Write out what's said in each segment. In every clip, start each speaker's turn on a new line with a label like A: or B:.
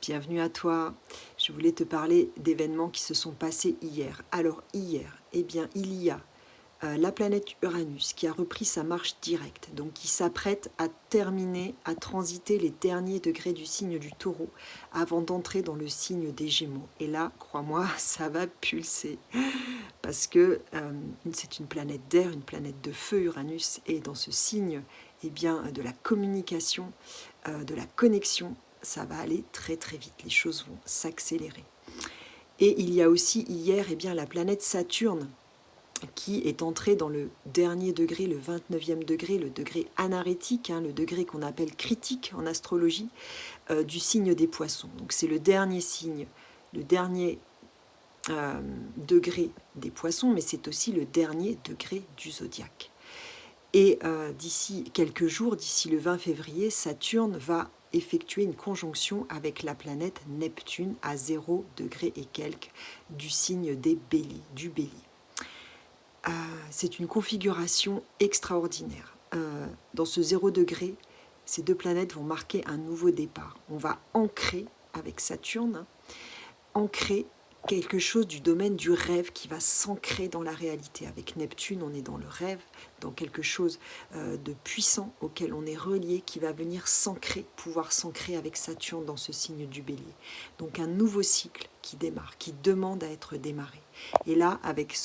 A: bienvenue à toi. Je voulais te parler d'événements qui se sont passés hier. Alors hier, eh bien, il y a la planète Uranus qui a repris sa marche directe, donc qui s'apprête à terminer, à transiter les derniers degrés du signe du Taureau avant d'entrer dans le signe des Gémeaux. Et là, crois-moi, ça va pulser parce que c'est une planète d'air, une planète de feu, Uranus, et dans ce signe, eh bien, de la communication, de la connexion, ça va aller très très vite, les choses vont s'accélérer. Et il y a aussi hier, eh bien, la planète Saturne qui est entrée dans le dernier degré, le 29e degré, le degré anarétique, le degré qu'on appelle critique en astrologie, du signe des Poissons. Donc c'est le dernier signe, le dernier degré des Poissons, mais c'est aussi le dernier degré du zodiaque. Et d'ici quelques jours, d'ici le 20 février, Saturne va effectuer une conjonction avec la planète Neptune à 0 degré et quelques du signe des Béliers, du Bélier. C'est une configuration extraordinaire. Dans ce 0 degré, ces deux planètes vont marquer un nouveau départ. On va ancrer, avec Saturne, ancrer quelque chose du domaine du rêve qui va s'ancrer dans la réalité. Avec Neptune, on est dans le rêve, dans quelque chose de puissant auquel on est relié, qui va venir s'ancrer, pouvoir s'ancrer avec Saturne dans ce signe du Bélier. Donc un nouveau cycle qui démarre, qui demande à être démarré. Et là, avec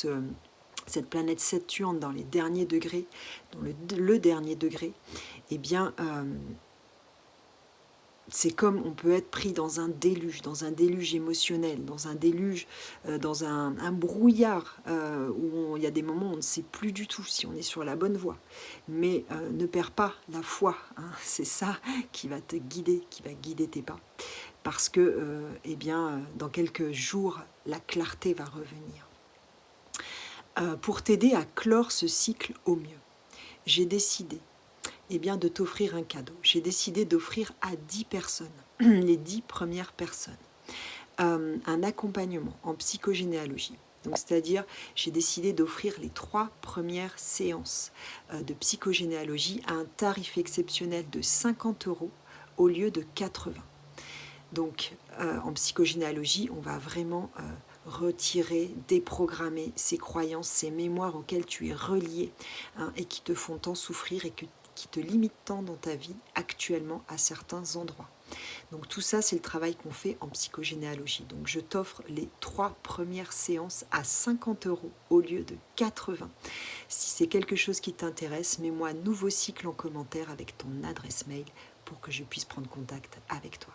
A: cette planète Saturne dans les derniers degrés, dans le dernier degré, eh bien, c'est comme on peut être pris dans un déluge émotionnel, dans un déluge, dans un brouillard, où il y a des moments où on ne sait plus du tout si on est sur la bonne voie. Mais ne perds pas la foi, c'est ça qui va te guider, qui va guider tes pas. Parce que, eh bien, dans quelques jours, la clarté va revenir. Pour t'aider à clore ce cycle au mieux, j'ai décidé de t'offrir un cadeau. J'ai décidé d'offrir à 10 personnes, les 10 premières personnes, un accompagnement en psychogénéalogie. Donc, c'est-à-dire, j'ai décidé d'offrir les 3 premières séances de psychogénéalogie à un tarif exceptionnel de 50 € au lieu de 80. Donc, en psychogénéalogie, on va vraiment retirer, déprogrammer ces croyances, ces mémoires auxquelles tu es relié, et qui te font tant souffrir et qui te limitent tant dans ta vie actuellement à certains endroits. Donc tout ça, c'est le travail qu'on fait en psychogénéalogie. Donc je t'offre les 3 premières séances à 50 € au lieu de 80. Si c'est quelque chose qui t'intéresse, mets-moi nouveau cycle en commentaire avec ton adresse mail pour que je puisse prendre contact avec toi.